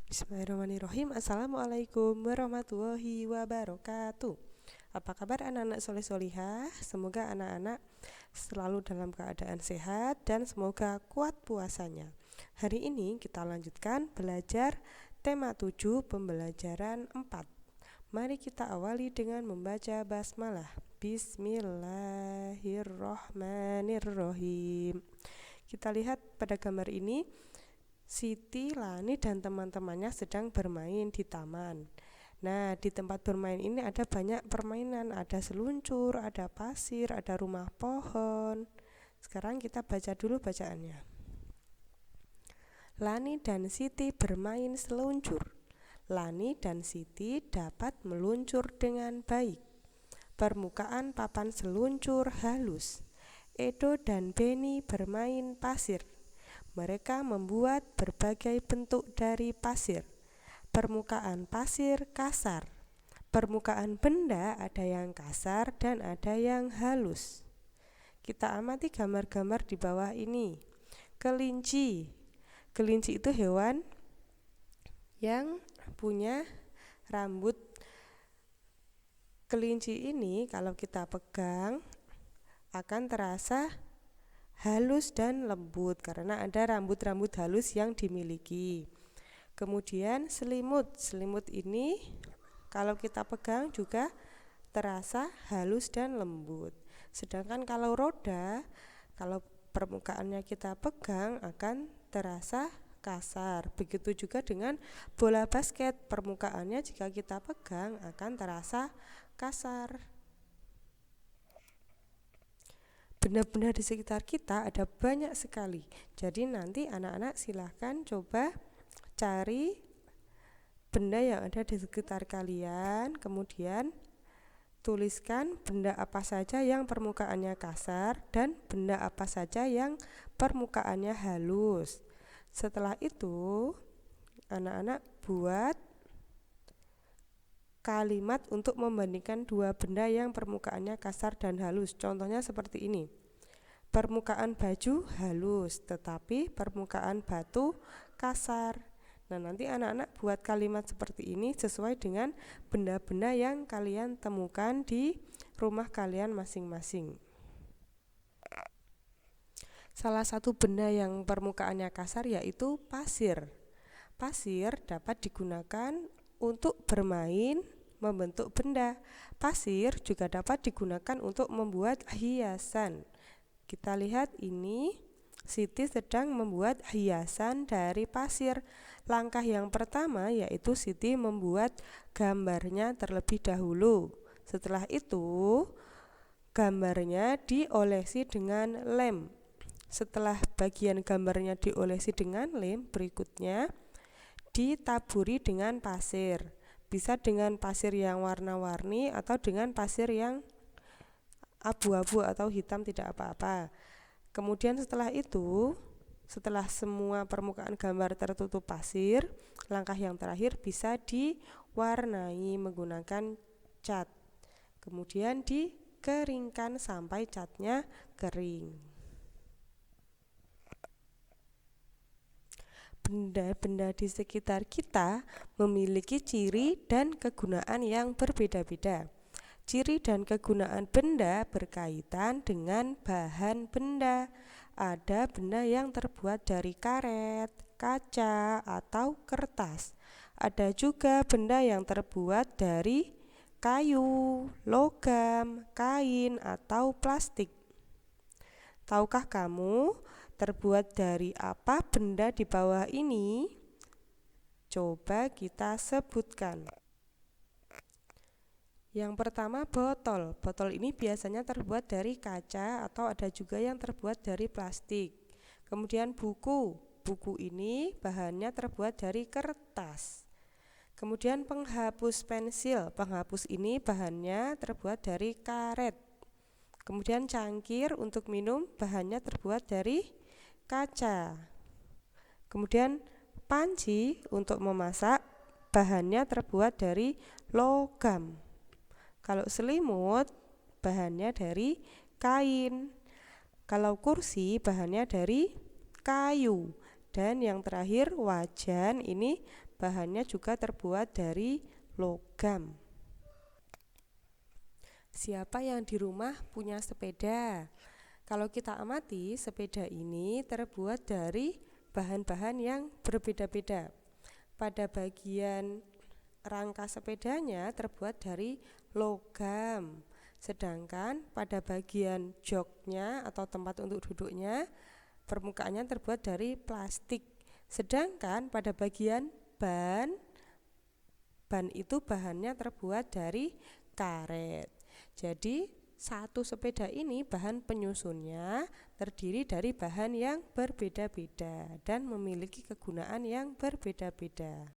Bismillahirrahmanirrahim. Assalamualaikum warahmatullahi wabarakatuh. Apa kabar anak-anak soleh solihah? Semoga anak-anak selalu dalam keadaan sehat dan semoga kuat puasanya. Hari ini kita lanjutkan belajar tema 7 pembelajaran 4. Mari kita awali dengan membaca basmalah. Bismillahirrahmanirrahim. Kita lihat pada gambar ini, Siti, Lani, dan teman-temannya sedang bermain di taman. Nah, di tempat bermain ini ada banyak permainan, ada seluncur, ada pasir, ada rumah pohon. Sekarang kita baca dulu bacaannya. Lani dan Siti bermain seluncur. Lani dan Siti dapat meluncur dengan baik. Permukaan papan seluncur halus. Edo dan Beni bermain pasir. Mereka membuat berbagai bentuk dari pasir. Permukaan pasir kasar. Permukaan benda ada yang kasar dan ada yang halus. Kita amati gambar-gambar di bawah ini. Kelinci. Kelinci itu hewan yang punya rambut. Kelinci ini kalau kita pegang akan terasa halus dan lembut karena ada rambut-rambut halus yang dimiliki. Kemudian selimut. Selimut ini kalau kita pegang juga terasa halus dan lembut. Sedangkan kalau roda, kalau permukaannya kita pegang akan terasa kasar. Begitu juga dengan bola basket, permukaannya jika kita pegang akan terasa kasar. Benda-benda di sekitar kita ada banyak sekali. Jadi nanti anak-anak silahkan coba cari benda yang ada di sekitar kalian, kemudian tuliskan benda apa saja yang permukaannya kasar dan benda apa saja yang permukaannya halus. Setelah itu, anak-anak buat kalimat untuk membandingkan dua benda yang permukaannya kasar dan halus. Contohnya seperti ini. Permukaan baju halus, tetapi permukaan batu kasar. Nah, nanti anak-anak buat kalimat seperti ini sesuai dengan benda-benda yang kalian temukan di rumah kalian masing-masing. Salah satu benda yang permukaannya kasar yaitu pasir. Pasir dapat digunakan untuk bermain, membentuk benda. Pasir juga dapat digunakan untuk membuat hiasan. Kita lihat ini, Siti sedang membuat hiasan dari pasir. Langkah yang pertama yaitu Siti membuat gambarnya terlebih dahulu. Setelah itu, gambarnya diolesi dengan lem. Setelah bagian gambarnya diolesi dengan lem, berikutnya ditaburi dengan pasir. Bisa dengan pasir yang warna-warni atau dengan pasir yang abu-abu atau hitam tidak apa-apa. Kemudian setelah itu, setelah semua permukaan gambar tertutup pasir, langkah yang terakhir bisa diwarnai menggunakan cat. Kemudian dikeringkan sampai catnya kering. Benda-benda di sekitar kita memiliki ciri dan kegunaan yang berbeda-beda. Ciri dan kegunaan benda berkaitan dengan bahan benda. Ada benda yang terbuat dari karet, kaca, atau kertas. Ada juga benda yang terbuat dari kayu, logam, kain, atau plastik. Tahukah kamu terbuat dari apa benda di bawah ini? Coba kita sebutkan. Yang pertama botol. Botol ini biasanya terbuat dari kaca atau ada juga yang terbuat dari plastik. Kemudian buku. Buku ini bahannya terbuat dari kertas. Kemudian penghapus pensil. Penghapus ini bahannya terbuat dari karet. Kemudian cangkir untuk minum bahannya terbuat dari kaca. Kemudian panci untuk memasak bahannya terbuat dari logam. Kalau selimut bahannya dari kain. Kalau kursi bahannya dari kayu. Dan yang terakhir wajan ini bahannya juga terbuat dari logam. Siapa yang di rumah punya sepeda? Kalau kita amati, sepeda ini terbuat dari bahan-bahan yang berbeda-beda. Pada bagian rangka sepedanya terbuat dari logam. Sedangkan pada bagian joknya atau tempat untuk duduknya, permukaannya terbuat dari plastik. Sedangkan pada bagian ban itu bahannya terbuat dari karet. Jadi satu sepeda ini bahan penyusunnya terdiri dari bahan yang berbeda-beda dan memiliki kegunaan yang berbeda-beda.